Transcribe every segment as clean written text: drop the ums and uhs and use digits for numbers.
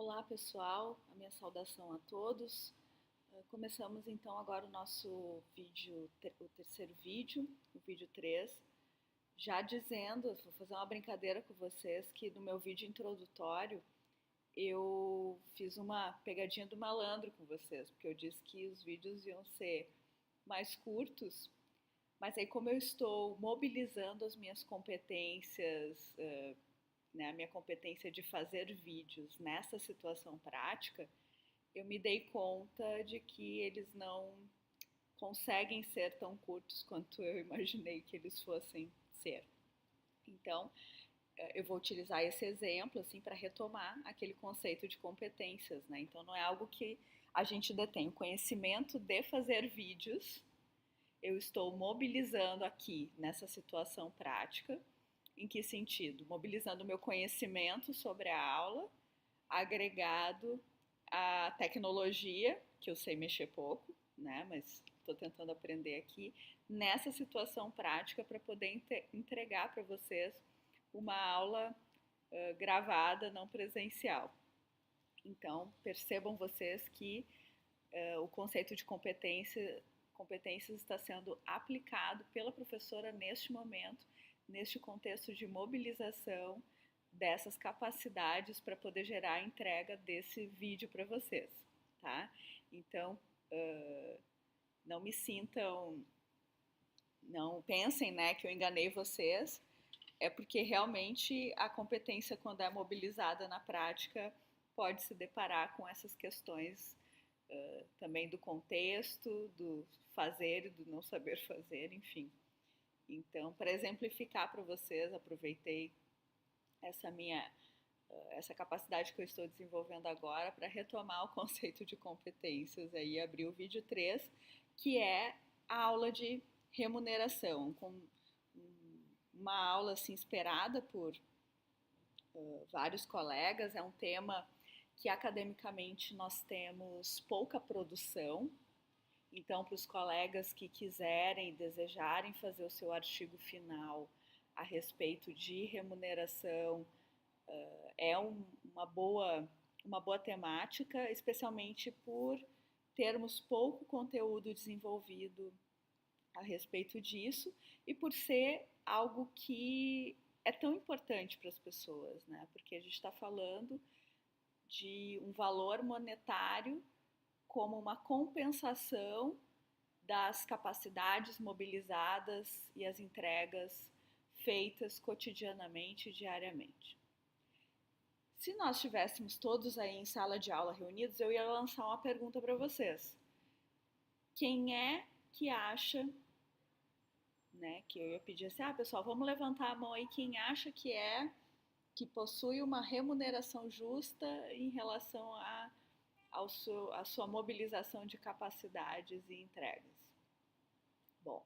Olá pessoal, a minha saudação a todos. Começamos então agora o nosso vídeo, o terceiro vídeo, o vídeo 3, já dizendo, vou fazer uma brincadeira com vocês, que no meu vídeo introdutório eu fiz uma pegadinha do malandro com vocês, porque eu disse que os vídeos iam ser mais curtos, mas aí como eu estou mobilizando as minhas competências, né, a minha competência de fazer vídeos nessa situação prática, eu me dei conta de que eles não conseguem ser tão curtos quanto eu imaginei que eles fossem ser. Então, eu vou utilizar esse exemplo assim para retomar aquele conceito de competências, né? Então, não é algo que a gente detém o conhecimento de fazer vídeos. Eu estou mobilizando aqui nessa situação prática. Em que sentido? Mobilizando o meu conhecimento sobre a aula, agregado à tecnologia, que eu sei mexer pouco, né? Mas estou tentando aprender aqui, nessa situação prática para poder entregar para vocês uma aula gravada, não presencial. Então, percebam vocês que o conceito de competências está sendo aplicado pela professora neste momento, neste contexto de mobilização dessas capacidades para poder gerar a entrega desse vídeo para vocês, tá? Então, não me sintam, não pensem, né, que eu enganei vocês, é porque realmente a competência, quando é mobilizada na prática, pode se deparar com essas questões também do contexto, do fazer e do não saber fazer, enfim. Então, para exemplificar para vocês, aproveitei essa capacidade que eu estou desenvolvendo agora para retomar o conceito de competências aí, abrir o vídeo 3, que é a aula de remuneração, com uma aula assim esperada por vários colegas, é um tema que academicamente nós temos pouca produção. Então, para os colegas que quiserem, desejarem fazer o seu artigo final a respeito de remuneração, é uma boa temática, especialmente por termos pouco conteúdo desenvolvido a respeito disso e por ser algo que é tão importante para as pessoas, né? Porque a gente está falando de um valor monetário como uma compensação das capacidades mobilizadas e as entregas feitas cotidianamente, diariamente. Se nós estivéssemos todos aí em sala de aula reunidos, eu ia lançar uma pergunta para vocês. Quem é que acha, né, que eu ia pedir assim, pessoal, vamos levantar a mão aí, quem acha que possui uma remuneração justa em relação à sua mobilização de capacidades e entregas. Bom,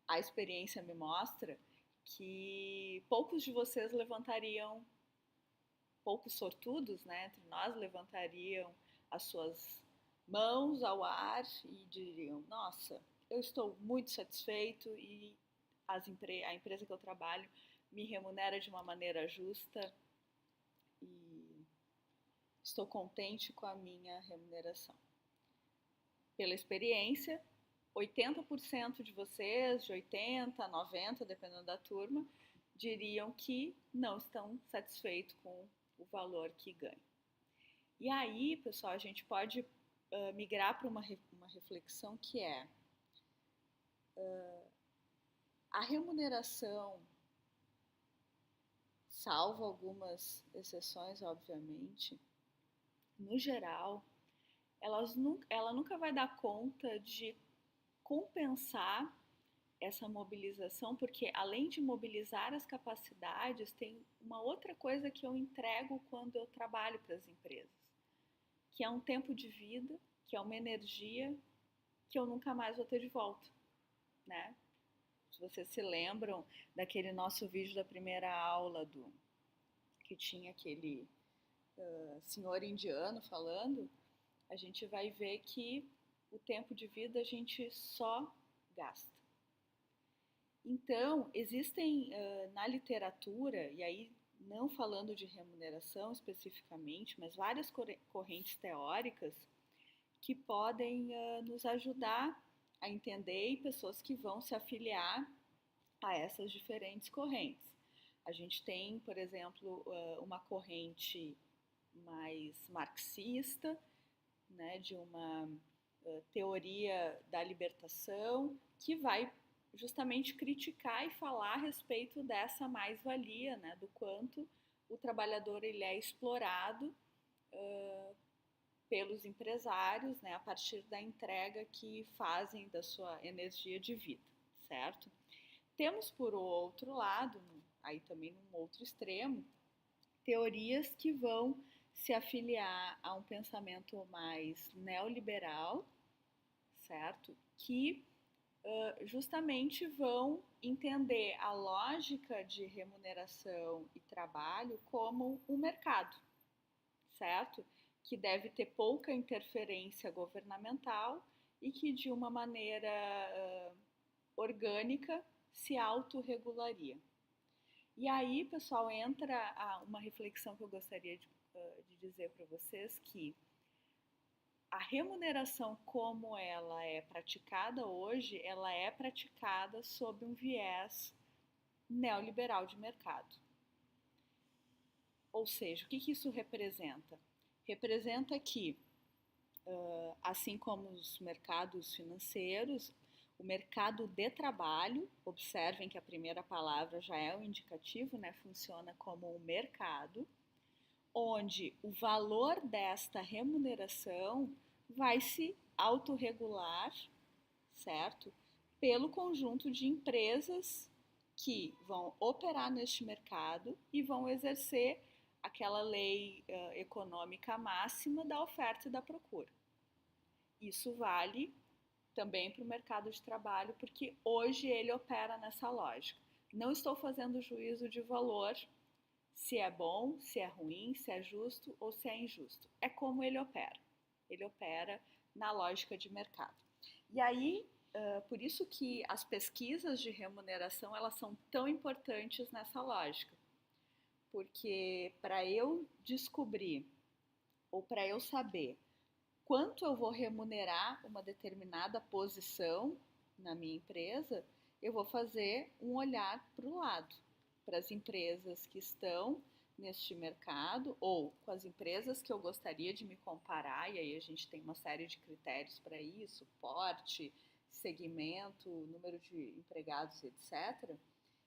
a experiência me mostra que poucos de vocês levantariam, poucos sortudos, né, entre nós, levantariam as suas mãos ao ar e diriam: nossa, eu estou muito satisfeito e a empresa que eu trabalho me remunera de uma maneira justa e estou contente com a minha remuneração. Pela experiência, 80% de vocês, de 80% a 90%, dependendo da turma, diriam que não estão satisfeitos com o valor que ganham. E aí, pessoal, a gente pode migrar para uma reflexão que é a remuneração, salvo algumas exceções, obviamente, no geral, ela nunca vai dar conta de compensar essa mobilização, porque além de mobilizar as capacidades, tem uma outra coisa que eu entrego quando eu trabalho para as empresas, que é um tempo de vida, que é uma energia que eu nunca mais vou ter de volta, né? Se vocês se lembram daquele nosso vídeo da primeira aula que tinha aquele senhor indiano falando, a gente vai ver que o tempo de vida a gente só gasta. Então, existem na literatura, e aí não falando de remuneração especificamente, mas várias correntes teóricas que podem nos ajudar a entender e pessoas que vão se afiliar a essas diferentes correntes. A gente tem, por exemplo, uma corrente mais marxista, né, de uma teoria da libertação, que vai justamente criticar e falar a respeito dessa mais-valia, né, do quanto o trabalhador ele é explorado pelos empresários, né, a partir da entrega que fazem da sua energia de vida, certo? Temos, por outro lado, aí também num outro extremo, teorias que vão se afiliar a um pensamento mais neoliberal, certo? Que justamente vão entender a lógica de remuneração e trabalho como um mercado, certo? Que deve ter pouca interferência governamental e que de uma maneira orgânica se autorregularia. E aí, pessoal, entra uma reflexão que eu gostaria de dizer para vocês, que a remuneração como ela é praticada hoje, ela é praticada sob um viés neoliberal de mercado. Ou seja, o que isso representa? Representa que, assim como os mercados financeiros, o mercado de trabalho, observem que a primeira palavra já é um indicativo, né? Funciona como um mercado, onde o valor desta remuneração vai se autorregular, certo? Pelo conjunto de empresas que vão operar neste mercado e vão exercer aquela lei econômica máxima da oferta e da procura. Isso vale também para o mercado de trabalho, porque hoje ele opera nessa lógica. Não estou fazendo juízo de valor, se é bom, se é ruim, se é justo ou se é injusto. É como ele opera. Ele opera na lógica de mercado. E aí, por isso que as pesquisas de remuneração elas são tão importantes nessa lógica. Porque para eu descobrir ou para eu saber quanto eu vou remunerar uma determinada posição na minha empresa, eu vou fazer um olhar para o lado, para as empresas que estão neste mercado ou com as empresas que eu gostaria de me comparar, e aí a gente tem uma série de critérios para isso, porte, segmento, número de empregados, etc.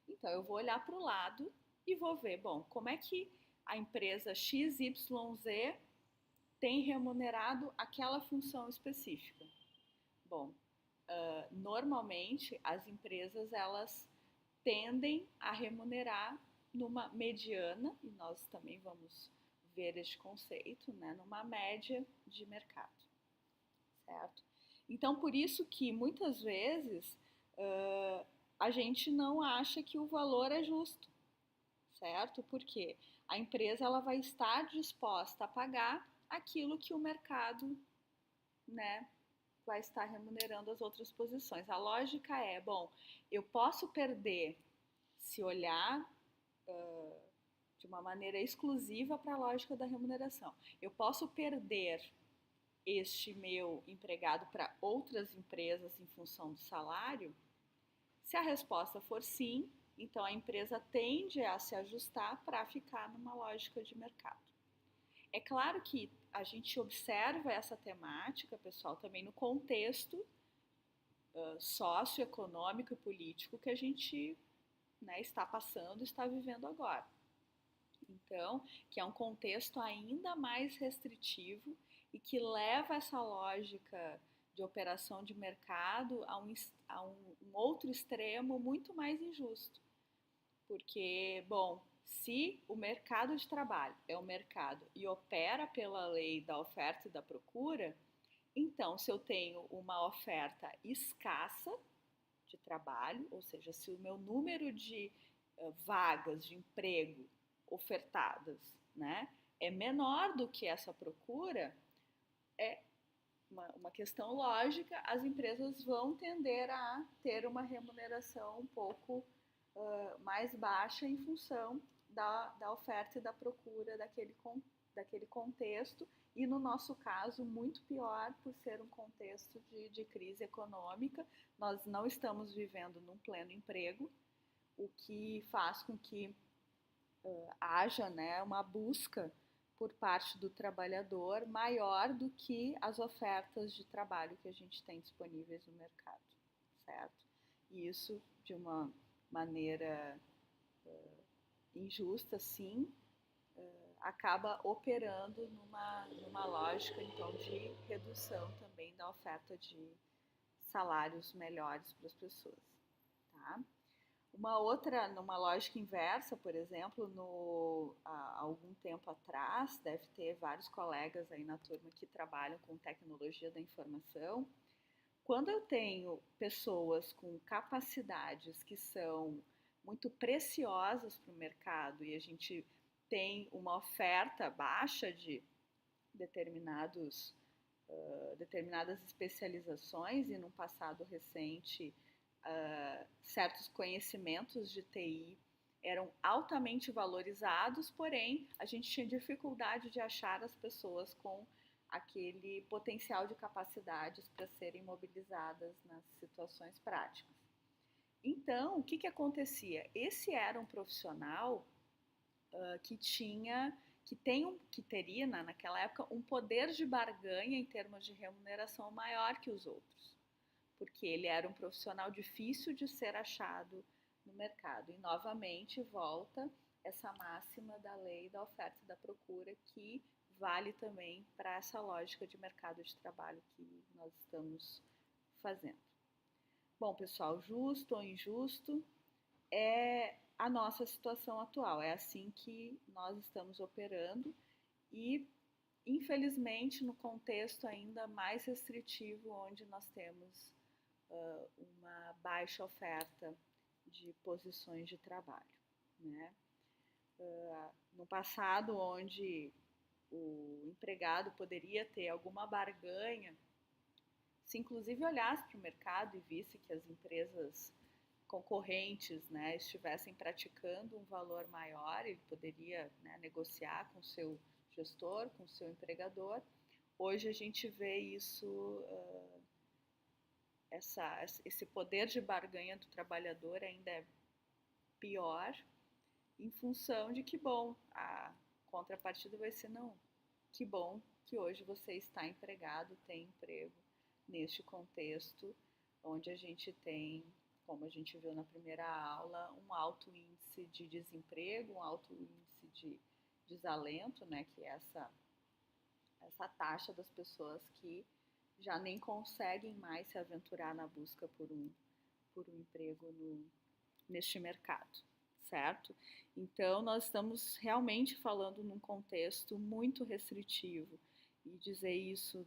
Então eu vou olhar para o lado e vou ver, bom, como é que a empresa XYZ tem remunerado aquela função específica. Bom, normalmente as empresas elas tendem a remunerar numa mediana, e nós também vamos ver este conceito, né, numa média de mercado, certo? Então, por isso que muitas vezes a gente não acha que o valor é justo, certo? Porque a empresa ela vai estar disposta a pagar aquilo que o mercado, né, vai estar remunerando as outras posições. A lógica é, bom, eu posso perder se olhar de uma maneira exclusiva para a lógica da remuneração. Eu posso perder este meu empregado para outras empresas em função do salário? Se a resposta for sim, então a empresa tende a se ajustar para ficar numa lógica de mercado. É claro que a gente observa essa temática, pessoal, também no contexto socioeconômico e político que a gente, né, está passando, está vivendo agora. Então, que é um contexto ainda mais restritivo e que leva essa lógica de operação de mercado a um outro extremo muito mais injusto. Porque, bom, se o mercado de trabalho é um mercado e opera pela lei da oferta e da procura, então, se eu tenho uma oferta escassa de trabalho, ou seja, se o meu número de vagas de emprego ofertadas, né, é menor do que essa procura, é uma questão lógica, as empresas vão tender a ter uma remuneração um pouco mais baixa em função da oferta e da procura daquele contexto, e no nosso caso, muito pior por ser um contexto de crise econômica. Nós não estamos vivendo num pleno emprego, o que faz com que haja, né, uma busca por parte do trabalhador maior do que as ofertas de trabalho que a gente tem disponíveis no mercado, certo? E isso, de uma maneira injusta, sim, acaba operando numa lógica, então, de redução também da oferta de salários melhores para as pessoas, tá? Numa lógica inversa, por exemplo, há algum tempo atrás, deve ter vários colegas aí na turma que trabalham com tecnologia da informação. Quando eu tenho pessoas com capacidades que são muito preciosas para o mercado e a gente tem uma oferta baixa de determinadas especializações, e num passado recente certos conhecimentos de TI eram altamente valorizados, porém a gente tinha dificuldade de achar as pessoas com aquele potencial de capacidades para serem mobilizadas nas situações práticas. Então, o que acontecia? Esse era um profissional que teria naquela época um poder de barganha em termos de remuneração maior que os outros, porque ele era um profissional difícil de ser achado no mercado. E novamente volta essa máxima da lei da oferta e da procura, que vale também para essa lógica de mercado de trabalho que nós estamos fazendo. Bom, pessoal, justo ou injusto, é a nossa situação atual, é assim que nós estamos operando e, infelizmente, no contexto ainda mais restritivo, onde nós temos uma baixa oferta de posições de trabalho, né? No passado, onde o empregado poderia ter alguma barganha, se inclusive olhasse para o mercado e visse que as empresas concorrentes, né, estivessem praticando um valor maior, ele poderia, né, negociar com o seu gestor, com o seu empregador. Hoje a gente vê isso, esse poder de barganha do trabalhador ainda é pior, em função de que, bom, a contrapartida vai ser, não, que bom que hoje você está empregado, tem emprego neste contexto onde a gente tem, como a gente viu na primeira aula, um alto índice de desemprego, um alto índice de desalento, né, que é essa taxa das pessoas que já nem conseguem mais se aventurar na busca por um emprego neste mercado, certo? Então, nós estamos realmente falando num contexto muito restritivo, e dizer isso,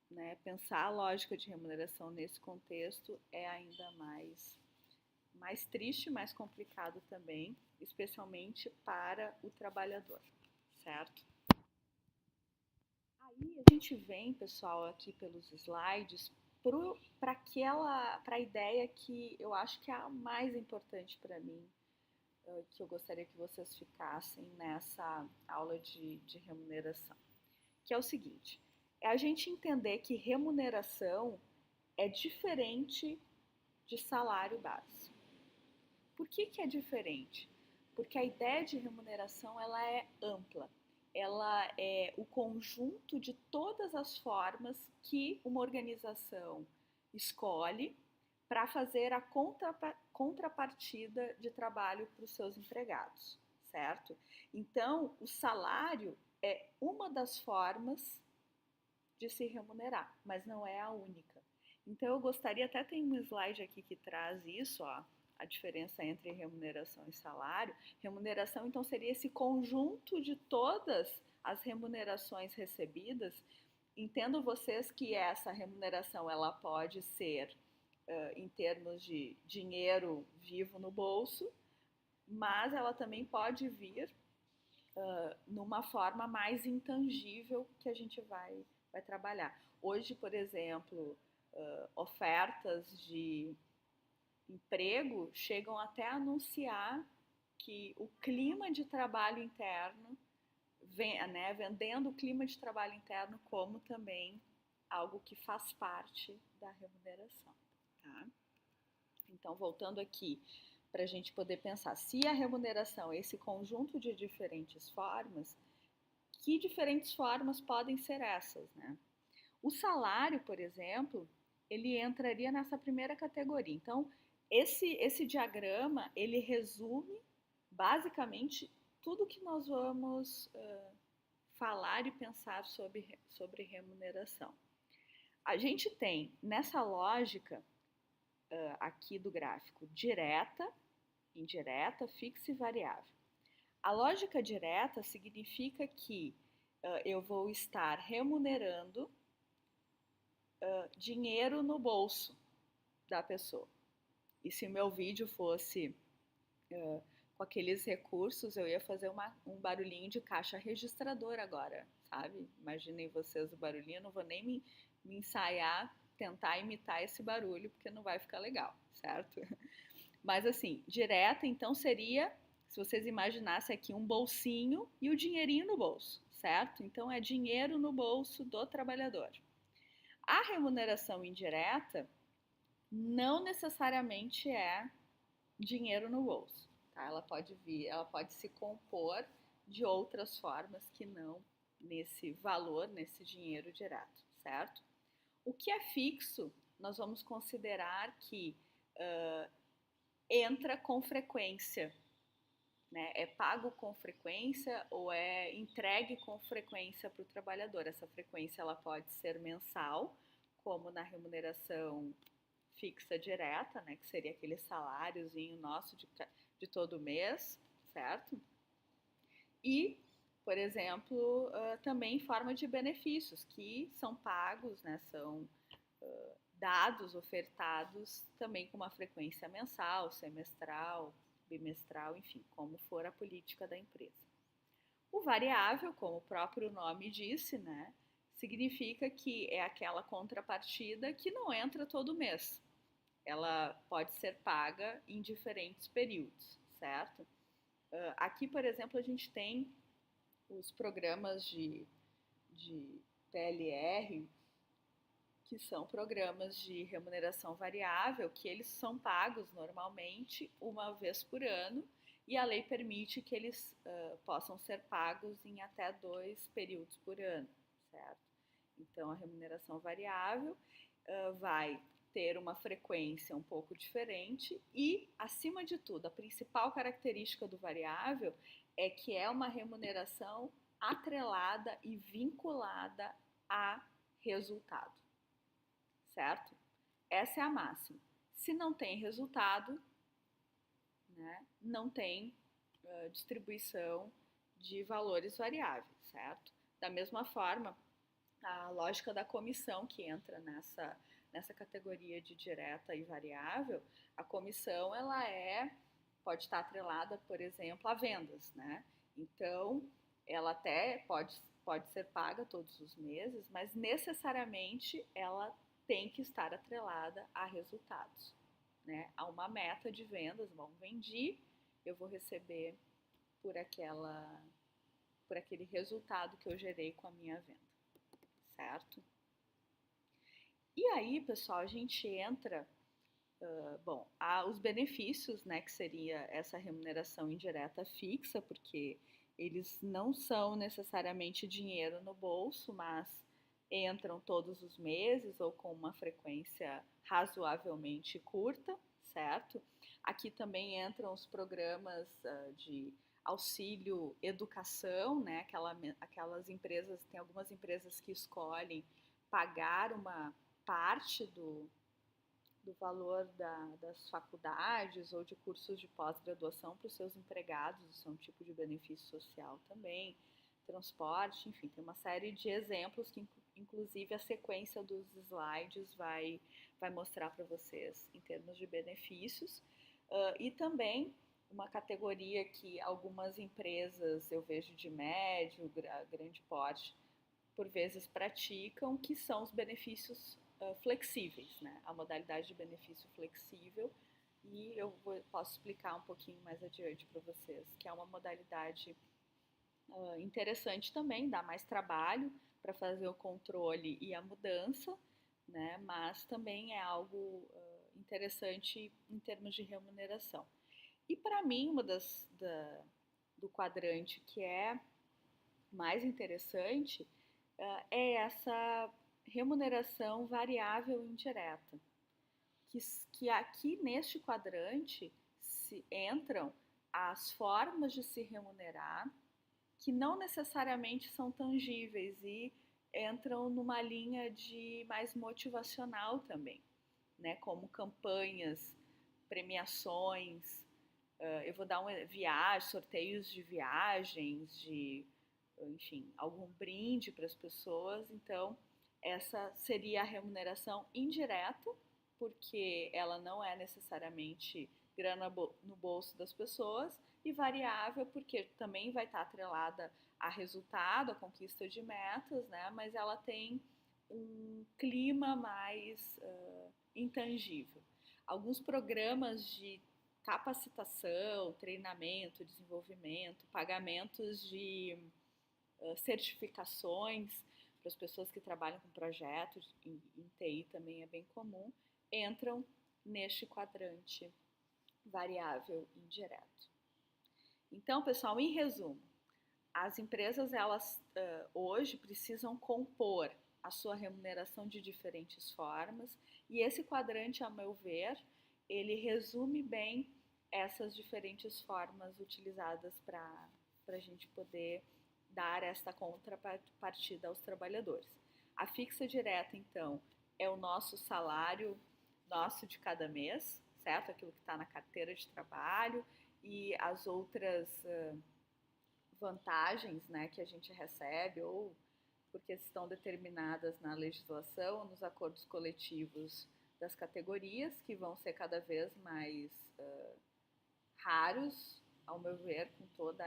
né, pensar a lógica de remuneração nesse contexto é ainda mais triste, mais complicado também, especialmente para o trabalhador, certo? Aí a gente vem, pessoal, aqui pelos slides, para a ideia que eu acho que é a mais importante para mim, que eu gostaria que vocês ficassem nessa aula de remuneração, que é o seguinte: é a gente entender que remuneração é diferente de salário base. Por que é diferente? Porque a ideia de remuneração ela é ampla. Ela é o conjunto de todas as formas que uma organização escolhe para fazer a contrapartida de trabalho para os seus empregados, certo? Então, o salário é uma das formas de se remunerar, mas não é a única. Então, eu gostaria, até tem um slide aqui que traz isso, ó, a diferença entre remuneração e salário. Remuneração, então, seria esse conjunto de todas as remunerações recebidas. Entendo vocês que essa remuneração ela pode ser em termos de dinheiro vivo no bolso, mas ela também pode vir numa forma mais intangível que a gente vai trabalhar. Hoje, por exemplo, ofertas de emprego chegam até a anunciar que o clima de trabalho interno, né, vendendo o clima de trabalho interno como também algo que faz parte da remuneração. Tá? Então, voltando aqui, para a gente poder pensar, se a remuneração é esse conjunto de diferentes formas, que diferentes formas podem ser essas, né? O salário, por exemplo, ele entraria nessa primeira categoria. Então, esse diagrama, ele resume basicamente tudo que nós vamos falar e pensar sobre remuneração. A gente tem, nessa lógica aqui do gráfico, direta, indireta, fixa e variável. A lógica direta significa que eu vou estar remunerando dinheiro no bolso da pessoa. E se o meu vídeo fosse com aqueles recursos, eu ia fazer um barulhinho de caixa registradora agora, sabe? Imaginem vocês o barulhinho, eu não vou nem me ensaiar, tentar imitar esse barulho, porque não vai ficar legal, certo? Mas assim, direta então seria, se vocês imaginassem aqui um bolsinho e o dinheirinho no bolso, certo? Então é dinheiro no bolso do trabalhador. A remuneração indireta não necessariamente é dinheiro no bolso, tá? Ela pode se compor de outras formas que não nesse valor, nesse dinheiro direto, certo? O que é fixo, nós vamos considerar que entra com frequência, né? É pago com frequência ou é entregue com frequência para o trabalhador. Essa frequência ela pode ser mensal, como na remuneração fixa direta, né? Que seria aquele saláriozinho nosso de todo mês, certo? E, por exemplo, também em forma de benefícios que são pagos, né? São dados, ofertados também com uma frequência mensal, semestral, bimestral, enfim, como for a política da empresa. O variável, como o próprio nome disse, né, significa que é aquela contrapartida que não entra todo mês. Ela pode ser paga em diferentes períodos, certo? Aqui, por exemplo, a gente tem os programas de PLR, que são programas de remuneração variável, que eles são pagos normalmente uma vez por ano, e a lei permite que eles possam ser pagos em até 2 períodos por ano, certo? Então, a remuneração variável vai ter uma frequência um pouco diferente e, acima de tudo, a principal característica do variável é que é uma remuneração atrelada e vinculada a resultado. Certo? Essa é a máxima. Se não tem resultado, né, não tem distribuição de valores variáveis, certo? Da mesma forma, a lógica da comissão que entra nessa categoria de direta e variável, a comissão ela pode estar atrelada, por exemplo, a vendas, né? Então, ela até pode ser paga todos os meses, mas necessariamente ela tem que estar atrelada a resultados, né? A uma meta de vendas. Bom, vendi, eu vou receber por aquele resultado que eu gerei com a minha venda, certo? E aí, pessoal, a gente entra, os benefícios, né, que seria essa remuneração indireta fixa, porque eles não são necessariamente dinheiro no bolso, mas entram todos os meses ou com uma frequência razoavelmente curta, certo? Aqui também entram os programas de auxílio educação, né? Aquelas empresas, tem algumas empresas que escolhem pagar uma parte do valor das faculdades ou de cursos de pós-graduação para os seus empregados, isso é um tipo de benefício social também, transporte, enfim, tem uma série de exemplos que inclusive a sequência dos slides vai mostrar para vocês em termos de benefícios. E também uma categoria que algumas empresas eu vejo de médio, grande porte, por vezes praticam, que são os benefícios flexíveis, né? A modalidade de benefício flexível, e posso explicar um pouquinho mais adiante para vocês, que é uma modalidade interessante também, dá mais trabalho para fazer o controle e a mudança, né? Mas também é algo interessante em termos de remuneração. E para mim, do quadrante que é mais interessante é essa remuneração variável indireta, que aqui neste quadrante entram as formas de se remunerar que não necessariamente são tangíveis e entram numa linha de mais motivacional também, né? Como campanhas, premiações, eu vou dar sorteios de viagens, enfim, algum brinde para as pessoas. Então, essa seria a remuneração indireta, porque ela não é necessariamente grana no bolso das pessoas, e variável, porque também vai estar atrelada a resultado, a conquista de metas, né? Mas ela tem um clima mais intangível. Alguns programas de capacitação, treinamento, desenvolvimento, pagamentos de certificações para as pessoas que trabalham com projetos, em TI também é bem comum, entram neste quadrante variável indireto. Então, pessoal, em resumo, as empresas elas hoje precisam compor a sua remuneração de diferentes formas, e esse quadrante, a meu ver, ele resume bem essas diferentes formas utilizadas para a gente poder dar esta contrapartida aos trabalhadores. A fixa direta, então, é o nosso salário nosso de cada mês, certo? Aquilo que está na carteira de trabalho, e as outras vantagens, né, que a gente recebe, ou porque estão determinadas na legislação, nos acordos coletivos das categorias, que vão ser cada vez mais raros, ao meu ver, com toda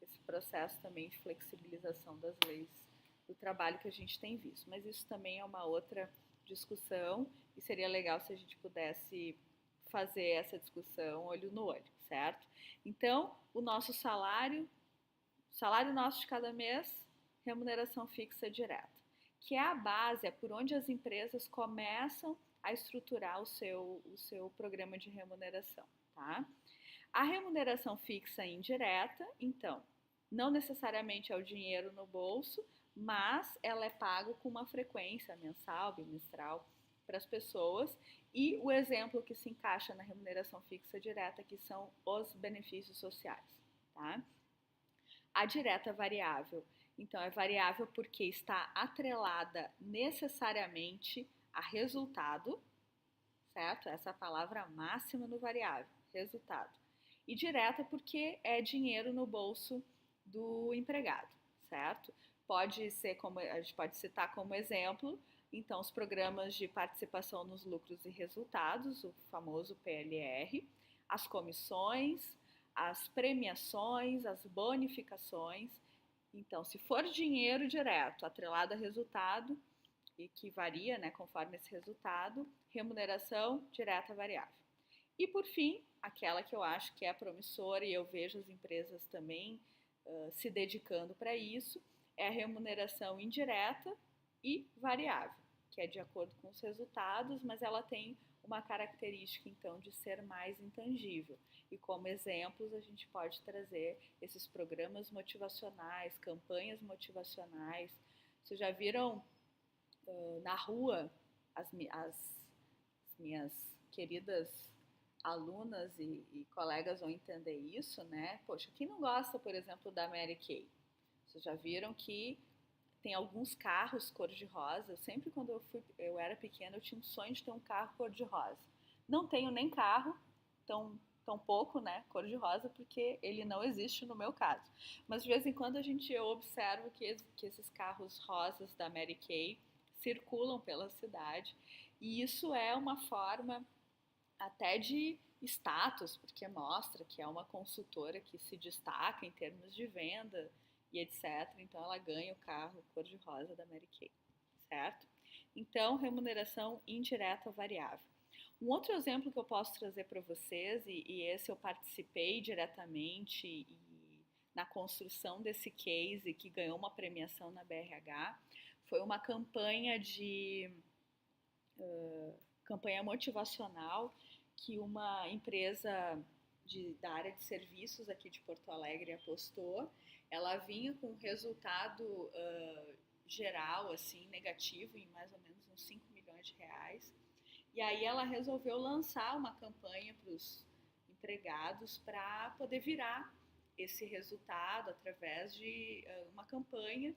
esse processo também de flexibilização das leis do trabalho que a gente tem visto. Mas isso também é uma outra discussão, e seria legal se a gente pudesse fazer essa discussão olho no olho, certo? Então, o nosso salário nosso de cada mês, remuneração fixa direta, que é a base, é por onde as empresas começam a estruturar o seu programa de remuneração, tá? A remuneração fixa indireta, então, não necessariamente é o dinheiro no bolso, mas ela é paga com uma frequência mensal, bimestral, para as pessoas, e o exemplo que se encaixa na remuneração fixa direta, que são os benefícios sociais, tá? A direta variável, então, é variável porque está atrelada necessariamente a resultado, certo? Essa é a palavra máxima no variável, resultado. E direta porque é dinheiro no bolso do empregado, certo? Pode ser, como a gente pode citar como exemplo, então, os programas de participação nos lucros e resultados, o famoso PLR, as comissões, as premiações, as bonificações. Então, se for dinheiro direto, atrelado a resultado, e que varia, né, conforme esse resultado, remuneração direta variável. E por fim, aquela que eu acho que é promissora, e eu vejo as empresas também se dedicando para isso, é a remuneração indireta e variável, que é de acordo com os resultados, mas ela tem uma característica, então, de ser mais intangível. E como exemplos, a gente pode trazer esses programas motivacionais, campanhas motivacionais. Vocês já viram na rua as minhas queridas alunas e colegas vão entender isso, né? Poxa, quem não gosta, por exemplo, da Mary Kay? Vocês já viram que tem alguns carros cor-de-rosa. Sempre quando eu era pequena, eu tinha um sonho de ter um carro cor-de-rosa. Não tenho nem carro, tão pouco, né, cor-de-rosa, porque ele não existe no meu caso. Mas de vez em quando eu observo que esses carros rosas da Mary Kay circulam pela cidade, e isso é uma forma até de status, porque mostra que é uma consultora que se destaca em termos de venda e etc. Então ela ganha o carro cor-de-rosa da Mary Kay, certo? Então, remuneração indireta variável. Um outro exemplo que eu posso trazer para vocês, e esse eu participei diretamente na construção desse case que ganhou uma premiação na BRH, foi uma campanha motivacional que uma empresa da área de serviços aqui de Porto Alegre apostou. Ela vinha com um resultado geral, assim, negativo, em mais ou menos uns 5 milhões de reais. E aí ela resolveu lançar uma campanha para os empregados para poder virar esse resultado através de uma campanha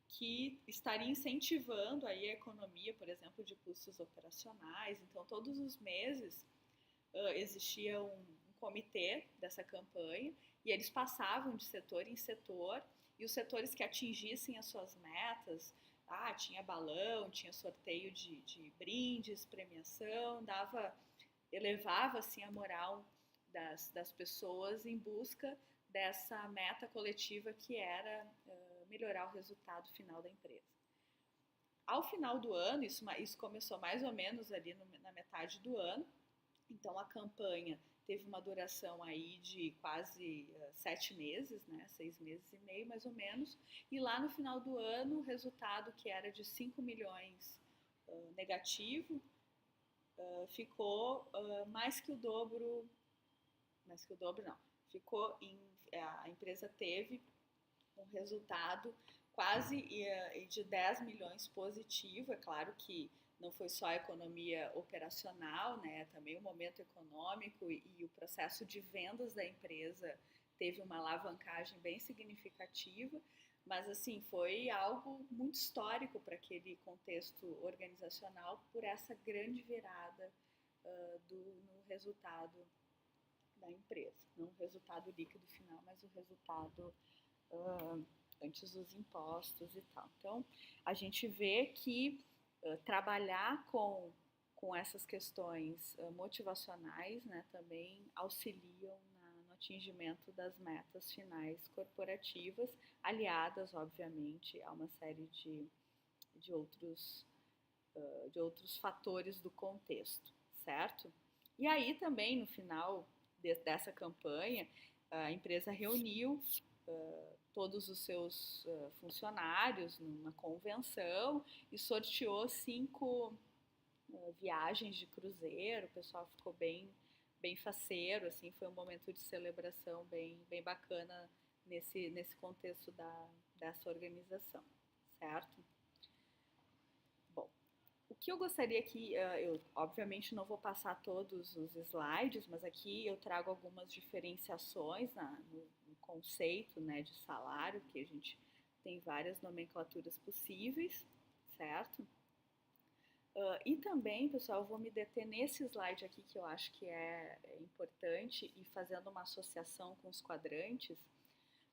que estaria incentivando aí a economia, por exemplo, de custos operacionais. Então, todos os meses existia um comitê dessa campanha e eles passavam de setor em setor, e os setores que atingissem as suas metas, tinha balão, tinha sorteio de brindes, premiação, elevava assim a moral das pessoas em busca dessa meta coletiva que era melhorar o resultado final da empresa. Ao final do ano, isso começou mais ou menos ali na metade do ano, então a campanha teve uma duração aí de quase 7 meses, né, 6 meses e meio mais ou menos, e lá no final do ano o resultado, que era de 5 milhões negativo, ficou mais que o dobro não, a empresa teve um resultado quase de 10 milhões positivo. É claro que não foi só a economia operacional, né? Também o momento econômico e o processo de vendas da empresa teve uma alavancagem bem significativa, mas assim, foi algo muito histórico para aquele contexto organizacional por essa grande virada no resultado da empresa. Não o resultado líquido final, mas o resultado antes dos impostos e tal. Então, a gente vê que trabalhar com essas questões motivacionais, né, também auxiliam no atingimento das metas finais corporativas, aliadas, obviamente, a uma série de outros fatores do contexto, certo? E aí também, no final dessa campanha, a empresa reuniu todos os seus funcionários numa convenção e sorteou 5 viagens de cruzeiro. O pessoal ficou bem faceiro, assim, foi um momento de celebração bem bacana nesse contexto dessa organização, certo? Bom, o que eu gostaria que, eu obviamente não vou passar todos os slides, mas aqui eu trago algumas diferenciações no conceito, né, de salário, que a gente tem várias nomenclaturas possíveis, certo? E também, pessoal, eu vou me deter nesse slide aqui que eu acho que é importante, e fazendo uma associação com os quadrantes.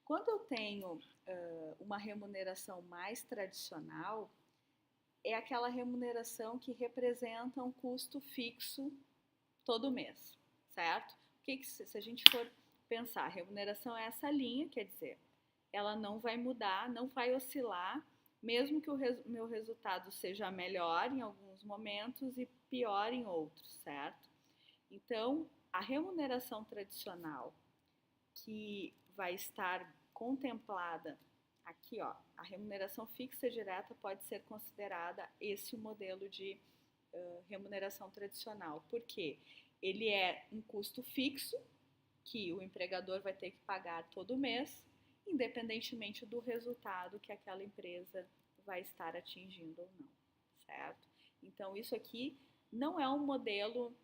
Quando eu tenho uma remuneração mais tradicional, é aquela remuneração que representa um custo fixo todo mês, certo? Se a gente for pensar, a remuneração é essa linha, quer dizer, ela não vai mudar, não vai oscilar, mesmo que o meu resultado seja melhor em alguns momentos e pior em outros, certo? Então, a remuneração tradicional que vai estar contemplada aqui, ó, a remuneração fixa direta pode ser considerada esse modelo de remuneração tradicional. Por quê? Ele é um custo fixo que o empregador vai ter que pagar todo mês, independentemente do resultado que aquela empresa vai estar atingindo ou não, certo? Então, isso aqui não é um modelo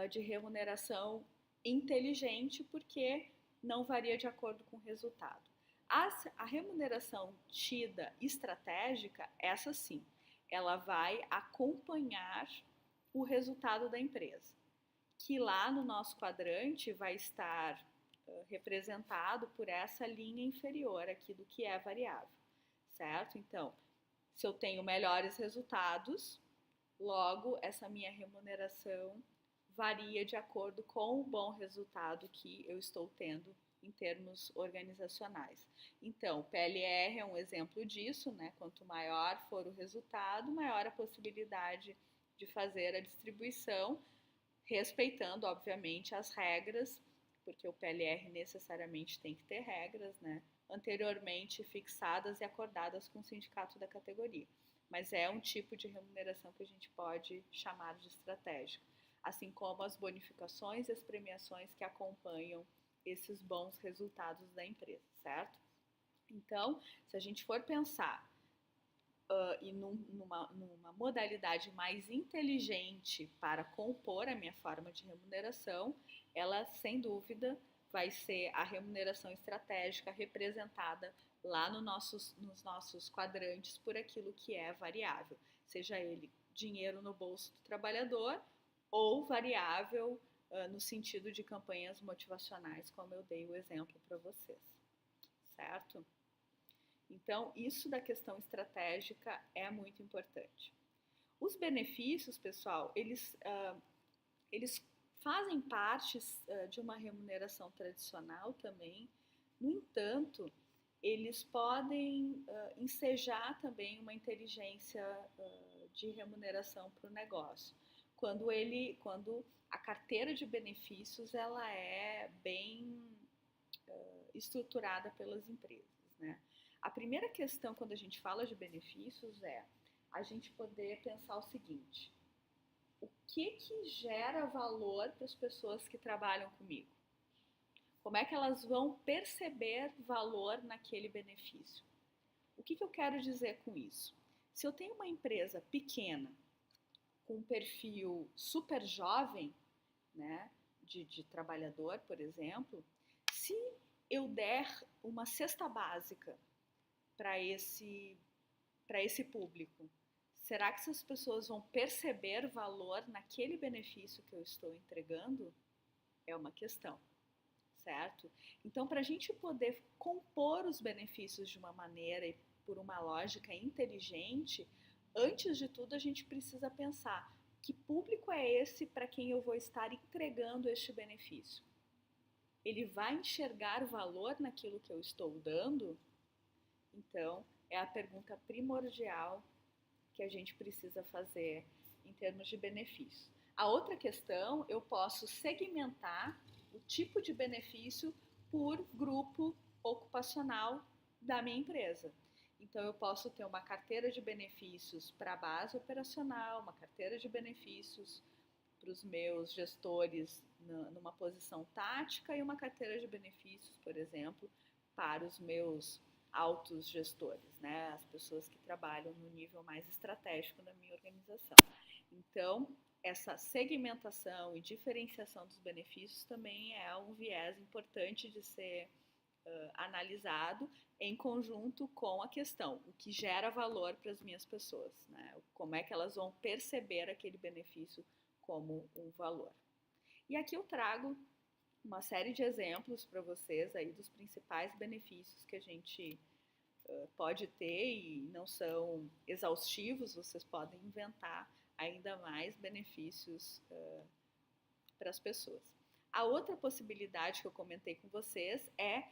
de remuneração inteligente, porque não varia de acordo com o resultado. A remuneração tida estratégica, essa sim, ela vai acompanhar o resultado da empresa, que lá no nosso quadrante vai estar representado por essa linha inferior aqui do que é variável, certo? Então, se eu tenho melhores resultados, logo essa minha remuneração varia de acordo com o bom resultado que eu estou tendo em termos organizacionais. Então, o PLR é um exemplo disso, né? Quanto maior for o resultado, maior a possibilidade de fazer a distribuição respeitando, obviamente, as regras, porque o PLR necessariamente tem que ter regras, né, anteriormente fixadas e acordadas com o sindicato da categoria. Mas é um tipo de remuneração que a gente pode chamar de estratégica, assim como as bonificações e as premiações que acompanham esses bons resultados da empresa, certo? Então, se a gente for pensar e numa modalidade mais inteligente para compor a minha forma de remuneração, ela, sem dúvida, vai ser a remuneração estratégica representada lá nos nossos quadrantes por aquilo que é variável, seja ele dinheiro no bolso do trabalhador ou variável no sentido de campanhas motivacionais, como eu dei o exemplo para vocês, certo? Então, isso da questão estratégica é muito importante. Os benefícios, pessoal, eles fazem parte de uma remuneração tradicional também. No entanto, eles podem ensejar também uma inteligência de remuneração para o negócio. Quando a carteira de benefícios ela é bem estruturada pelas empresas, né? A primeira questão quando a gente fala de benefícios é a gente poder pensar o seguinte: o que gera valor para as pessoas que trabalham comigo? Como é que elas vão perceber valor naquele benefício? O que eu quero dizer com isso? Se eu tenho uma empresa pequena, com um perfil super jovem, né, de trabalhador, por exemplo, se eu der uma cesta básica para esse público, será que essas pessoas vão perceber valor naquele benefício que eu estou entregando? É uma questão, certo? Então, para a gente poder compor os benefícios de uma maneira e por uma lógica inteligente, antes de tudo a gente precisa pensar que público é esse para quem eu vou estar entregando este benefício? Ele vai enxergar valor naquilo que eu estou dando? Então, é a pergunta primordial que a gente precisa fazer em termos de benefício. A outra questão, eu posso segmentar o tipo de benefício por grupo ocupacional da minha empresa. Então, eu posso ter uma carteira de benefícios para a base operacional, uma carteira de benefícios para os meus gestores numa posição tática e uma carteira de benefícios, por exemplo, para os meus altos gestores, né? As pessoas que trabalham no nível mais estratégico da minha organização. Então, essa segmentação e diferenciação dos benefícios também é um viés importante de ser analisado em conjunto com a questão, o que gera valor para as minhas pessoas, né? Como é que elas vão perceber aquele benefício como um valor. E aqui eu trago uma série de exemplos para vocês aí dos principais benefícios que a gente pode ter e não são exaustivos, vocês podem inventar ainda mais benefícios para as pessoas. A outra possibilidade que eu comentei com vocês é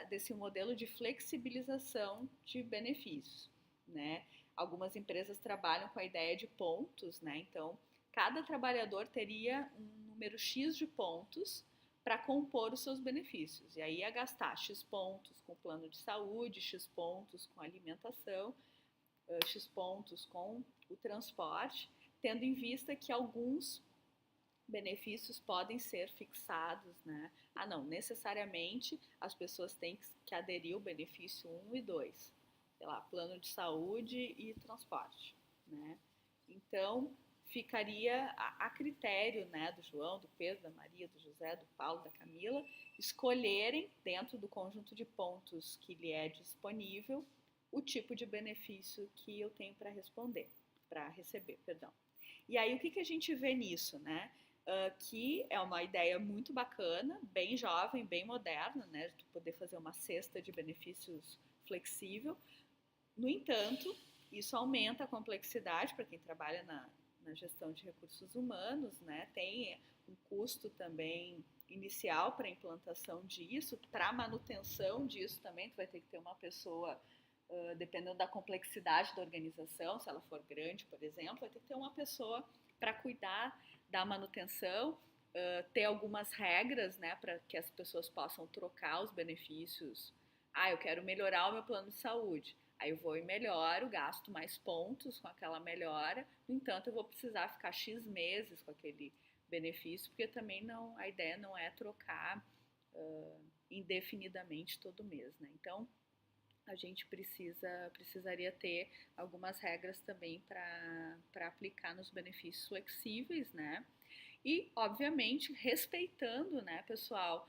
desse modelo de flexibilização de benefícios, né? Algumas empresas trabalham com a ideia de pontos, né? Então, cada trabalhador teria um número X de pontos para compor os seus benefícios. E aí ia gastar X pontos com plano de saúde, X pontos com alimentação, X pontos com o transporte, tendo em vista que alguns benefícios podem ser fixados, né? Ah, não, necessariamente as pessoas têm que aderir ao benefício 1 e 2, sei lá, plano de saúde e transporte, né? Então, ficaria a critério, né, do João, do Pedro, da Maria, do José, do Paulo, da Camila, escolherem, dentro do conjunto de pontos que lhe é disponível, o tipo de benefício que eu tenho para receber, perdão. E aí, o que a gente vê nisso, né? Que é uma ideia muito bacana, bem jovem, bem moderna, né? De poder fazer uma cesta de benefícios flexível. No entanto, isso aumenta a complexidade para quem trabalha na gestão de recursos humanos, né? Tem um custo também inicial para a implantação disso, para a manutenção disso também, tu vai ter que ter uma pessoa, dependendo da complexidade da organização, se ela for grande, por exemplo, vai ter que ter uma pessoa para cuidar da manutenção, ter algumas regras, né, para que as pessoas possam trocar os benefícios. Eu quero melhorar o meu plano de saúde. Aí eu vou e melhoro, gasto mais pontos com aquela melhora. No entanto, eu vou precisar ficar X meses com aquele benefício, porque também não, a ideia não é trocar indefinidamente todo mês, né? Então, a gente precisaria ter algumas regras também para aplicar nos benefícios flexíveis, né? E, obviamente, respeitando, né, pessoal,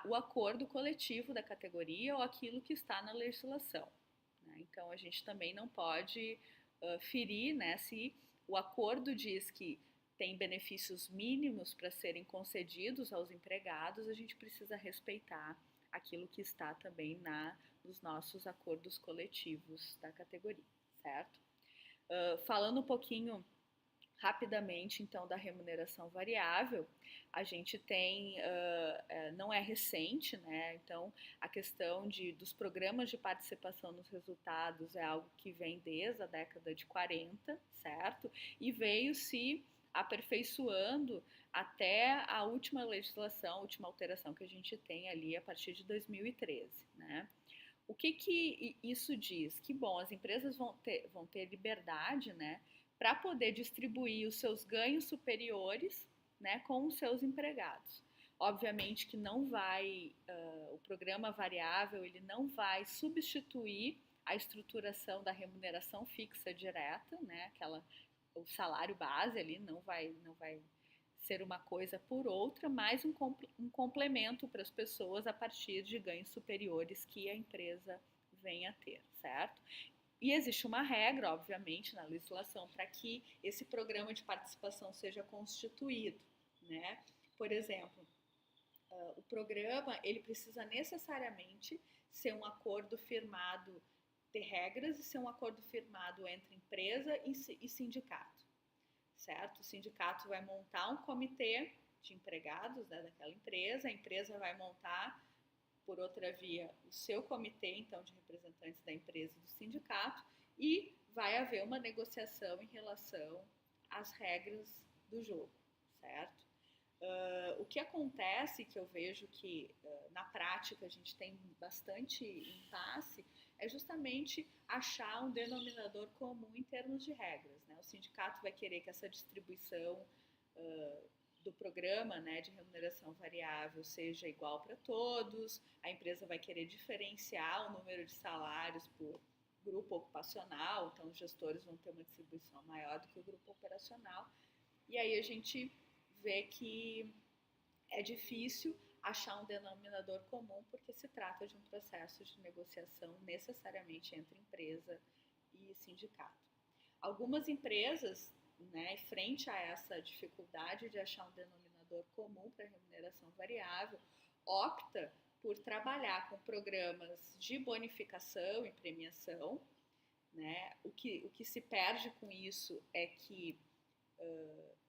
o acordo coletivo da categoria ou aquilo que está na legislação. Né? Então, a gente também não pode ferir, né, se o acordo diz que tem benefícios mínimos para serem concedidos aos empregados, a gente precisa respeitar aquilo que está também nos nossos acordos coletivos da categoria, certo? Falando um pouquinho rapidamente, então, da remuneração variável, a gente tem, não é recente, né? Então, a questão dos programas de participação nos resultados é algo que vem desde a década de 40, certo? E veio se aperfeiçoando até a última legislação, a última alteração que a gente tem ali a partir de 2013, né? O que isso diz? Que, bom, as empresas vão ter liberdade, né, para poder distribuir os seus ganhos superiores, né, com os seus empregados. Obviamente que não vai, o programa variável, ele não vai substituir a estruturação da remuneração fixa direta, né, o salário base ali não vai ser uma coisa por outra, mas um complemento para as pessoas a partir de ganhos superiores que a empresa venha a ter, certo? E existe uma regra, obviamente, na legislação para que esse programa de participação seja constituído, né? Por exemplo, o programa ele precisa necessariamente ser um acordo firmado, ter regras e ser um acordo firmado entre empresa e sindicato, certo? O sindicato vai montar um comitê de empregados, né, daquela empresa, a empresa vai montar, por outra via, o seu comitê, então, de representantes da empresa e do sindicato, e vai haver uma negociação em relação às regras do jogo, certo? O que acontece, que eu vejo que na prática a gente tem bastante impasse, é justamente achar um denominador comum em termos de regras. Né? O sindicato vai querer que essa distribuição do programa, né, de remuneração variável seja igual para todos, a empresa vai querer diferenciar o número de salários por grupo ocupacional, então os gestores vão ter uma distribuição maior do que o grupo operacional, e aí a gente vê que é difícil achar um denominador comum porque se trata de um processo de negociação necessariamente entre empresa e sindicato. Algumas empresas, né, frente a essa dificuldade de achar um denominador comum para a remuneração variável, opta por trabalhar com programas de bonificação e premiação, né? O que se perde com isso é que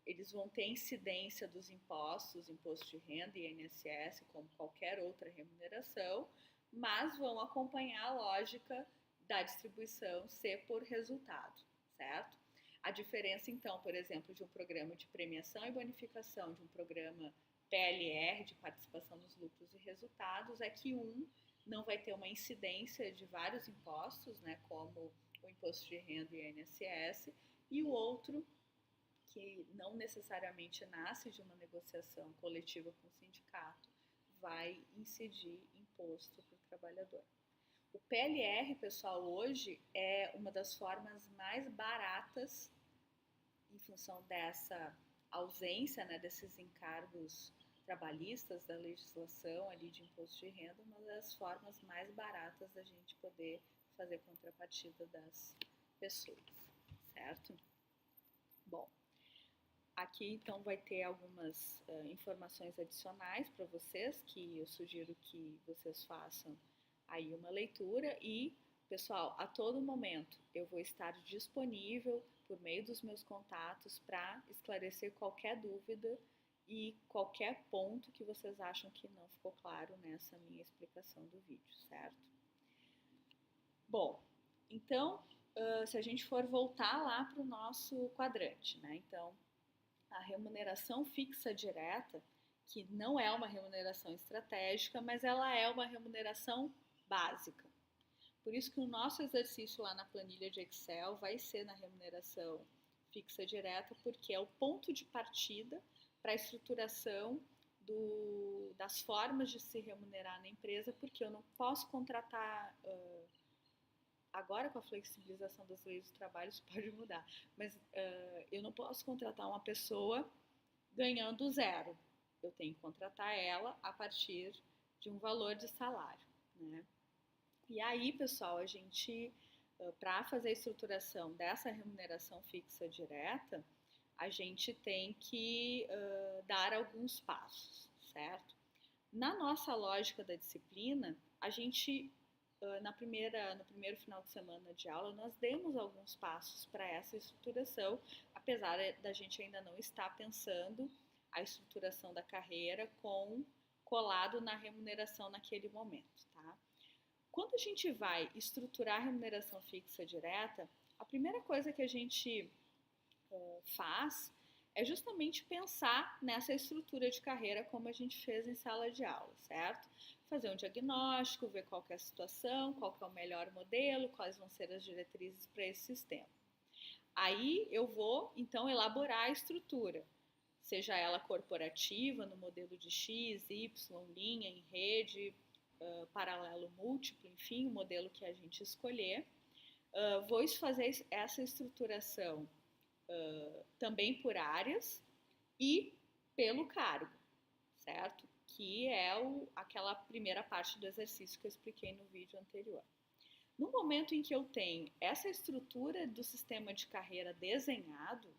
eles vão ter incidência dos impostos, imposto de renda e INSS, como qualquer outra remuneração, mas vão acompanhar a lógica da distribuição ser por resultado, certo? A diferença, então, por exemplo, de um programa de premiação e bonificação, de um programa PLR, de participação nos lucros e resultados, é que um não vai ter uma incidência de vários impostos, né, como o imposto de renda e INSS, e o outro, que não necessariamente nasce de uma negociação coletiva com o sindicato, vai incidir imposto para o trabalhador. O PLR, pessoal, hoje é uma das formas mais baratas, em função dessa ausência, né, desses encargos trabalhistas da legislação ali de imposto de renda, uma das formas mais baratas da gente poder fazer contrapartida das pessoas, certo? Bom, aqui então vai ter algumas informações adicionais para vocês, que eu sugiro que vocês façam aí uma leitura e, pessoal, a todo momento eu vou estar disponível por meio dos meus contatos para esclarecer qualquer dúvida e qualquer ponto que vocês acham que não ficou claro nessa minha explicação do vídeo, certo? Bom, então, se a gente for voltar lá para o nosso quadrante, né? Então, a remuneração fixa direta, que não é uma remuneração estratégica, mas ela é uma remuneração básica. Por isso que o nosso exercício lá na planilha de Excel vai ser na remuneração fixa direta, porque é o ponto de partida para a estruturação das formas de se remunerar na empresa, porque eu não posso contratar, agora com a flexibilização das leis do trabalho isso pode mudar, mas eu não posso contratar uma pessoa ganhando zero. Eu tenho que contratar ela a partir de um valor de salário, né? E aí, pessoal, a gente, para fazer a estruturação dessa remuneração fixa direta, a gente tem que dar alguns passos, certo? Na nossa lógica da disciplina, a gente, no primeiro final de semana de aula, nós demos alguns passos para essa estruturação, apesar da gente ainda não estar pensando a estruturação da carreira colado na remuneração naquele momento, tá? Quando a gente vai estruturar a remuneração fixa direta, a primeira coisa que a gente faz é justamente pensar nessa estrutura de carreira como a gente fez em sala de aula, certo? Fazer um diagnóstico, ver qual é a situação, qual é o melhor modelo, quais vão ser as diretrizes para esse sistema. Aí eu vou, então, elaborar a estrutura, seja ela corporativa, no modelo de X, Y, linha, em rede, paralelo múltiplo, enfim, o modelo que a gente escolher. Vou fazer essa estruturação também por áreas e pelo cargo, certo? Que é aquela primeira parte do exercício que eu expliquei no vídeo anterior. No momento em que eu tenho essa estrutura do sistema de carreira desenhado,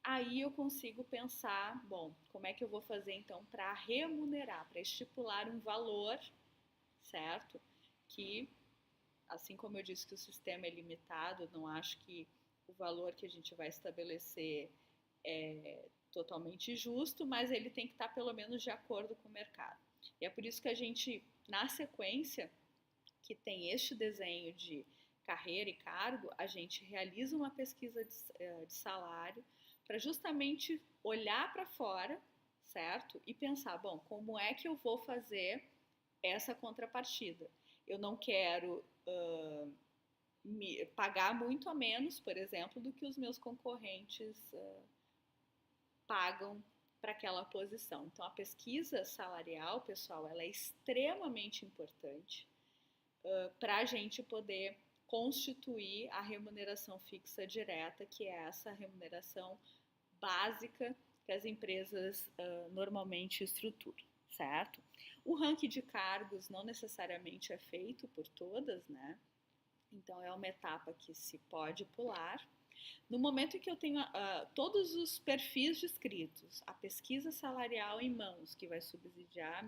aí eu consigo pensar, bom, como é que eu vou fazer então para remunerar, para estipular um valor, certo? Que, assim como eu disse que o sistema é limitado, não acho que o valor que a gente vai estabelecer é totalmente justo, mas ele tem que estar pelo menos de acordo com o mercado. E é por isso que a gente, na sequência, que tem este desenho de carreira e cargo, a gente realiza uma pesquisa de salário para justamente olhar para fora, certo? E pensar, bom, como é que eu vou fazer essa contrapartida? Eu não quero pagar muito a menos, por exemplo, do que os meus concorrentes pagam para aquela posição. Então, a pesquisa salarial, pessoal, ela é extremamente importante para a gente poder constituir a remuneração fixa direta, que é essa remuneração básica que as empresas normalmente estruturam, certo? O ranking de cargos não necessariamente é feito por todas, né? Então, é uma etapa que se pode pular. No momento em que eu tenho todos os perfis descritos, a pesquisa salarial em mãos, que vai subsidiar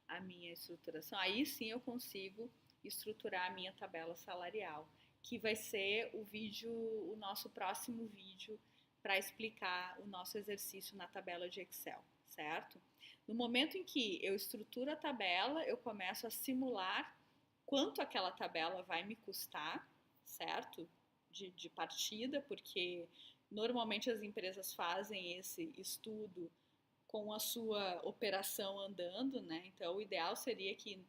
a minha estruturação, aí sim eu consigo estruturar a minha tabela salarial, que vai ser o nosso próximo vídeo para explicar o nosso exercício na tabela de Excel, certo? No momento em que eu estruturo a tabela, eu começo a simular quanto aquela tabela vai me custar, certo? De partida, porque normalmente as empresas fazem esse estudo com a sua operação andando, né? Então, o ideal seria que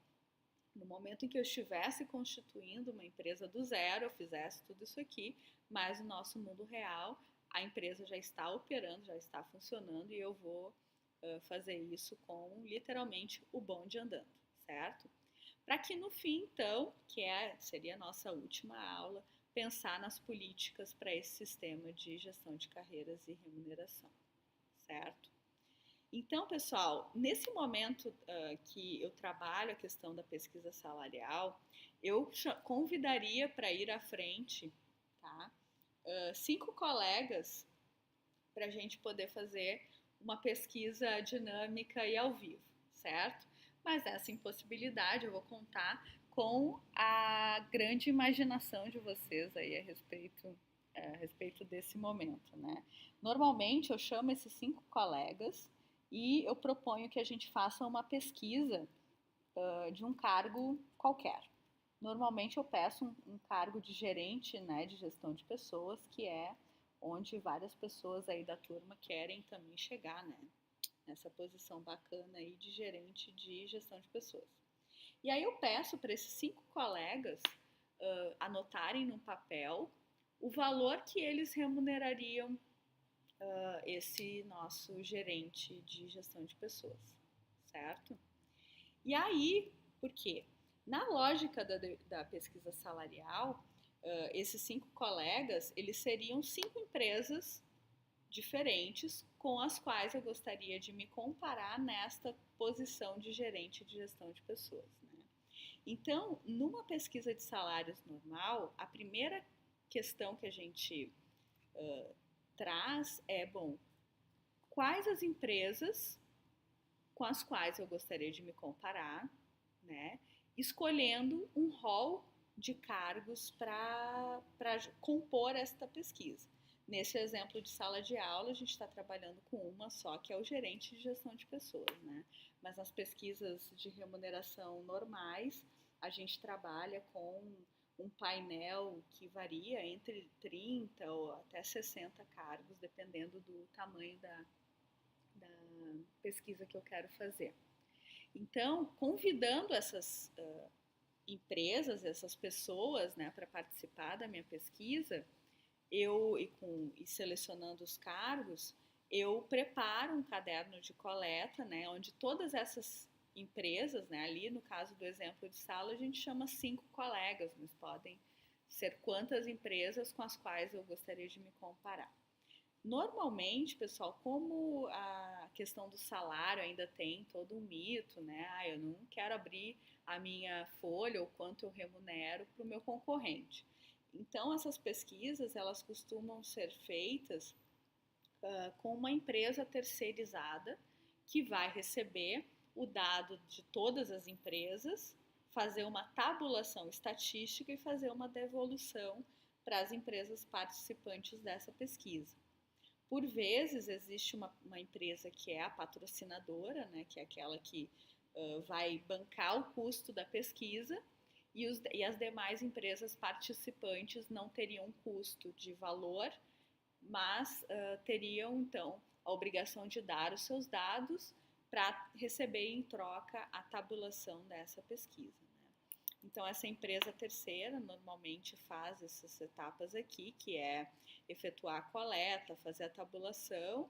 no momento em que eu estivesse constituindo uma empresa do zero, eu fizesse tudo isso aqui, mas no nosso mundo real, a empresa já está operando, já está funcionando e eu vou fazer isso com literalmente o bonde andando, certo? Para que no fim, então, seria a nossa última aula, pensar nas políticas para esse sistema de gestão de carreiras e remuneração, certo? Então, pessoal, nesse momento que eu trabalho a questão da pesquisa salarial, eu convidaria para ir à frente, tá? 5 colegas para a gente poder fazer uma pesquisa dinâmica e ao vivo, certo? Mas essa impossibilidade eu vou contar com a grande imaginação de vocês aí a respeito desse momento, né? Normalmente eu chamo esses 5 colegas e eu proponho que a gente faça uma pesquisa de um cargo qualquer. Normalmente eu peço um cargo de gerente, né, de gestão de pessoas, que é onde várias pessoas aí da turma querem também chegar, né, nessa posição bacana aí de gerente de gestão de pessoas. E aí eu peço para esses 5 colegas anotarem num papel o valor que eles remunerariam esse nosso gerente de gestão de pessoas, certo? E aí, por quê? Na lógica da pesquisa salarial, esses 5 colegas, eles seriam 5 empresas diferentes com as quais eu gostaria de me comparar nesta posição de gerente de gestão de pessoas, né? Então, numa pesquisa de salários normal, a primeira questão que a gente traz é, bom, quais as empresas com as quais eu gostaria de me comparar, né? Escolhendo um rol de cargos para compor esta pesquisa. Nesse exemplo de sala de aula, a gente está trabalhando com uma só, que é o gerente de gestão de pessoas, né? Mas nas pesquisas de remuneração normais, a gente trabalha com um painel que varia entre 30 ou até 60 cargos, dependendo do tamanho da pesquisa que eu quero fazer. Então, convidando essas empresas, essas pessoas, né, para participar da minha pesquisa, e selecionando os cargos, eu preparo um caderno de coleta, né, onde todas essas empresas, né, ali no caso do exemplo de sala, a gente chama 5 colegas, mas podem ser quantas empresas com as quais eu gostaria de me comparar. Normalmente, pessoal, como a questão do salário ainda tem todo um mito, né? Eu não quero abrir a minha folha ou quanto eu remunero para o meu concorrente. Então, essas pesquisas, elas costumam ser feitas com uma empresa terceirizada que vai receber o dado de todas as empresas, fazer uma tabulação estatística e fazer uma devolução para as empresas participantes dessa pesquisa. Por vezes, existe uma empresa que é a patrocinadora, né, que é aquela que vai bancar o custo da pesquisa, e as demais empresas participantes não teriam custo de valor, mas teriam, então, a obrigação de dar os seus dados para receber em troca a tabulação dessa pesquisa. Então, essa empresa terceira normalmente faz essas etapas aqui, que é efetuar a coleta, fazer a tabulação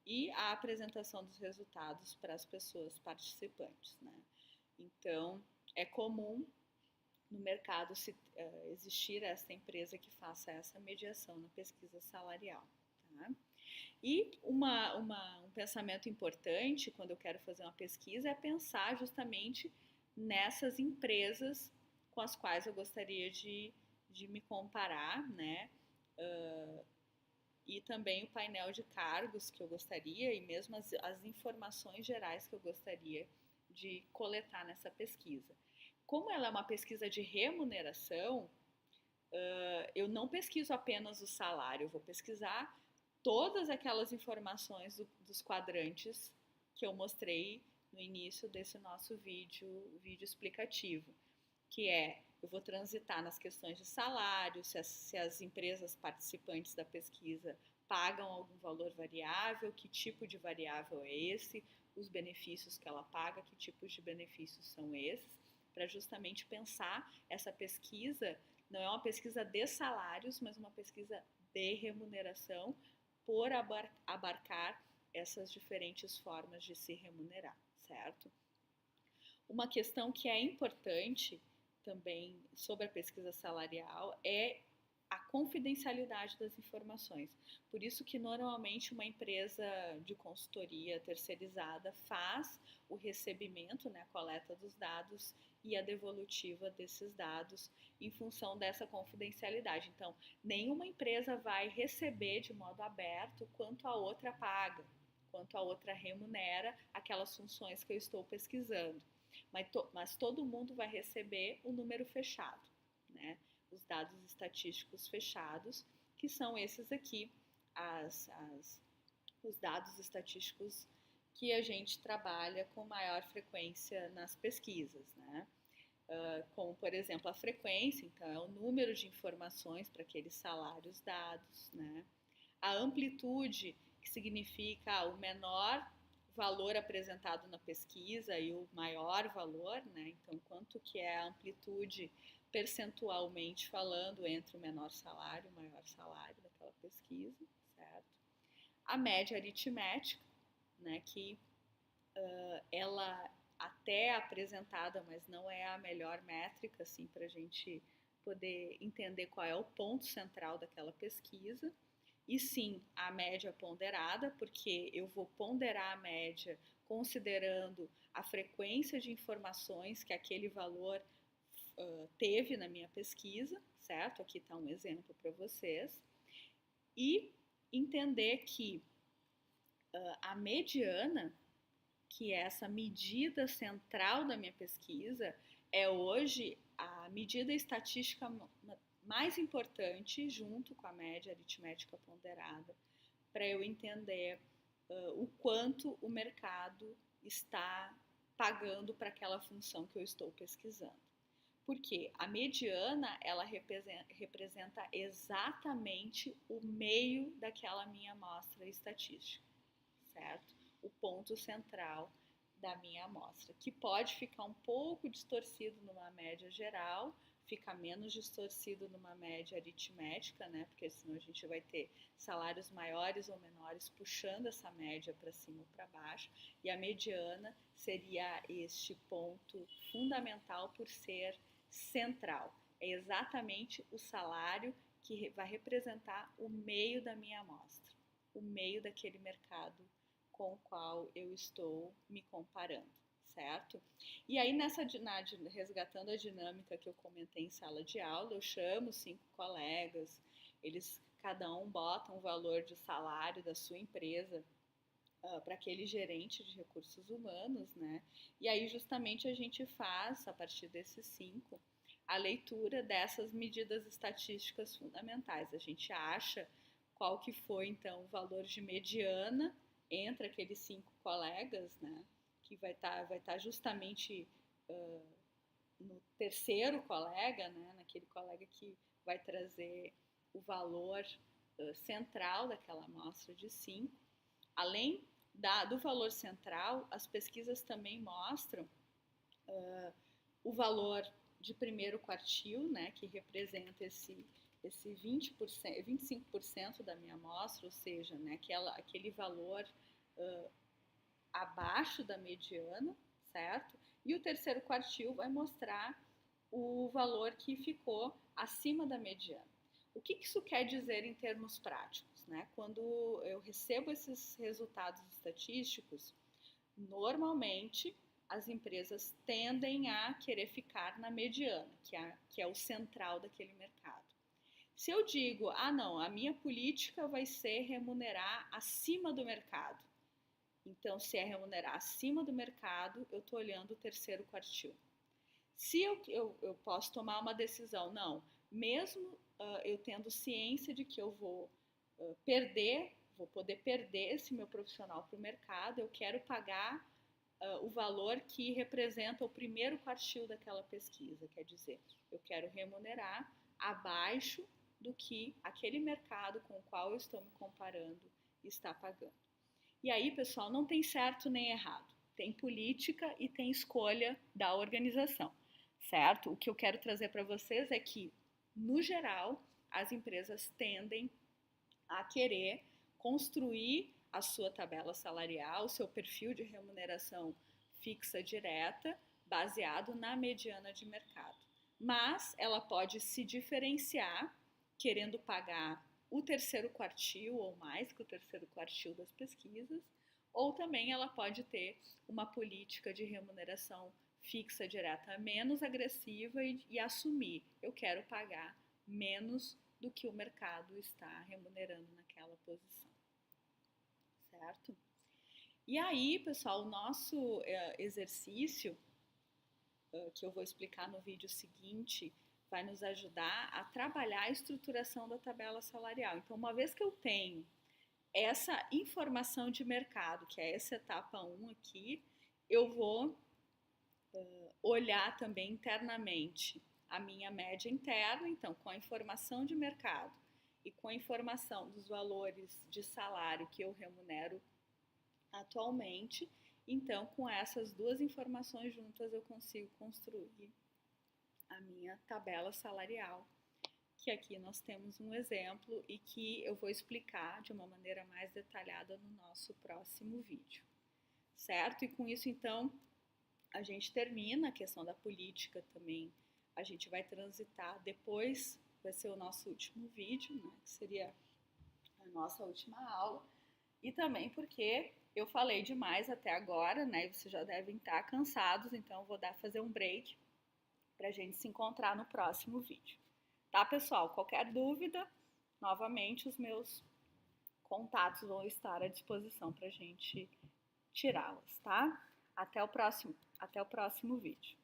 e a apresentação dos resultados para as pessoas participantes, né? Então, é comum no mercado existir essa empresa que faça essa mediação na pesquisa salarial, tá? E um pensamento importante quando eu quero fazer uma pesquisa é pensar justamente nessas empresas com as quais eu gostaria de me comparar, né? E também o painel de cargos que eu gostaria e mesmo as informações gerais que eu gostaria de coletar nessa pesquisa. Como ela é uma pesquisa de remuneração, eu não pesquiso apenas o salário, eu vou pesquisar todas aquelas informações dos quadrantes que eu mostrei no início desse nosso vídeo explicativo, que é, eu vou transitar nas questões de salário, se as empresas participantes da pesquisa pagam algum valor variável, que tipo de variável é esse, os benefícios que ela paga, que tipos de benefícios são esses, para justamente pensar essa pesquisa, não é uma pesquisa de salários, mas uma pesquisa de remuneração, por abarcar essas diferentes formas de se remunerar, certo? Uma questão que é importante também sobre a pesquisa salarial é a confidencialidade das informações. Por isso que normalmente uma empresa de consultoria terceirizada faz o recebimento, né, a coleta dos dados e a devolutiva desses dados em função dessa confidencialidade. Então, nenhuma empresa vai receber de modo aberto quanto a outra paga, quanto a outra remunera aquelas funções que eu estou pesquisando. Mas todo mundo vai receber o número fechado, né? Os dados estatísticos fechados, que são esses aqui, os dados estatísticos que a gente trabalha com maior frequência nas pesquisas, né? Como, por exemplo, a frequência, então é o número de informações para aqueles salários dados, né? A amplitude, que significa o menor valor apresentado na pesquisa e o maior valor, né? Então, quanto que é a amplitude percentualmente falando entre o menor salário e o maior salário daquela pesquisa, certo? A média aritmética, né? Que ela até é apresentada, mas não é a melhor métrica, assim, para a gente poder entender qual é o ponto central daquela pesquisa. E sim, a média ponderada, porque eu vou ponderar a média considerando a frequência de informações que aquele valor teve na minha pesquisa, certo? Aqui está um exemplo para vocês. E entender que a mediana, que é essa medida central da minha pesquisa, é hoje a medida estatística mais importante, junto com a média aritmética ponderada, para eu entender o quanto o mercado está pagando para aquela função que eu estou pesquisando. Porque a mediana, ela representa exatamente o meio daquela minha amostra estatística, certo? O ponto central da minha amostra, que pode ficar um pouco distorcido numa média geral, fica menos distorcido numa média aritmética, né? Porque senão a gente vai ter salários maiores ou menores puxando essa média para cima ou para baixo, e a mediana seria este ponto fundamental por ser central. É exatamente o salário que vai representar o meio da minha amostra, o meio daquele mercado com o qual eu estou me comparando, certo? E aí, resgatando a dinâmica que eu comentei em sala de aula, eu chamo 5 colegas, eles cada um bota um valor de salário da sua empresa para aquele gerente de recursos humanos, né? E aí, justamente, a gente faz, a partir desses 5, a leitura dessas medidas estatísticas fundamentais. A gente acha qual que foi, então, o valor de mediana entre aqueles 5 colegas, né, que vai tá justamente no terceiro colega, né, naquele colega que vai trazer o valor central daquela amostra de 5. Além do valor central, as pesquisas também mostram o valor de primeiro quartil, né, que representa esse 20%, 25% da minha amostra, ou seja, né, aquele valor abaixo da mediana, certo? E o terceiro quartil vai mostrar o valor que ficou acima da mediana. O que isso quer dizer em termos práticos, né? Quando eu recebo esses resultados estatísticos, normalmente as empresas tendem a querer ficar na mediana, que é o central daquele mercado. Se eu digo, não, a minha política vai ser remunerar acima do mercado, então se é remunerar acima do mercado, eu estou olhando o terceiro quartil. Se eu posso tomar uma decisão, não, mesmo eu tendo ciência de que eu vou vou poder perder esse meu profissional para o mercado, eu quero pagar o valor que representa o primeiro quartil daquela pesquisa, quer dizer, eu quero remunerar abaixo do que aquele mercado com o qual eu estou me comparando está pagando. E aí, pessoal, não tem certo nem errado, tem política e tem escolha da organização, certo? O que eu quero trazer para vocês é que, no geral, as empresas tendem a querer construir a sua tabela salarial, o seu perfil de remuneração fixa direta, baseado na mediana de mercado. Mas ela pode se diferenciar, querendo pagar o terceiro quartil ou mais que o terceiro quartil das pesquisas, ou também ela pode ter uma política de remuneração fixa direta menos agressiva e assumir, eu quero pagar menos do que o mercado está remunerando naquela posição, certo? E aí, pessoal, o nosso exercício, que eu vou explicar no vídeo seguinte, vai nos ajudar a trabalhar a estruturação da tabela salarial. Então, uma vez que eu tenho essa informação de mercado, que é essa etapa 1 aqui, eu vou olhar também internamente a minha média interna, então, com a informação de mercado e com a informação dos valores de salário que eu remunero atualmente, então com essas duas informações juntas eu consigo construir a minha tabela salarial, que aqui nós temos um exemplo e que eu vou explicar de uma maneira mais detalhada no nosso próximo vídeo, certo? E com isso, então, a gente termina a questão da política também. A gente vai transitar depois, vai ser o nosso último vídeo, né, que seria a nossa última aula, e também porque eu falei demais até agora, né, e vocês já devem estar cansados, então eu vou fazer um break para a gente se encontrar no próximo vídeo. Tá, pessoal? Qualquer dúvida, novamente os meus contatos vão estar à disposição para a gente tirá-las, tá? Até o próximo vídeo.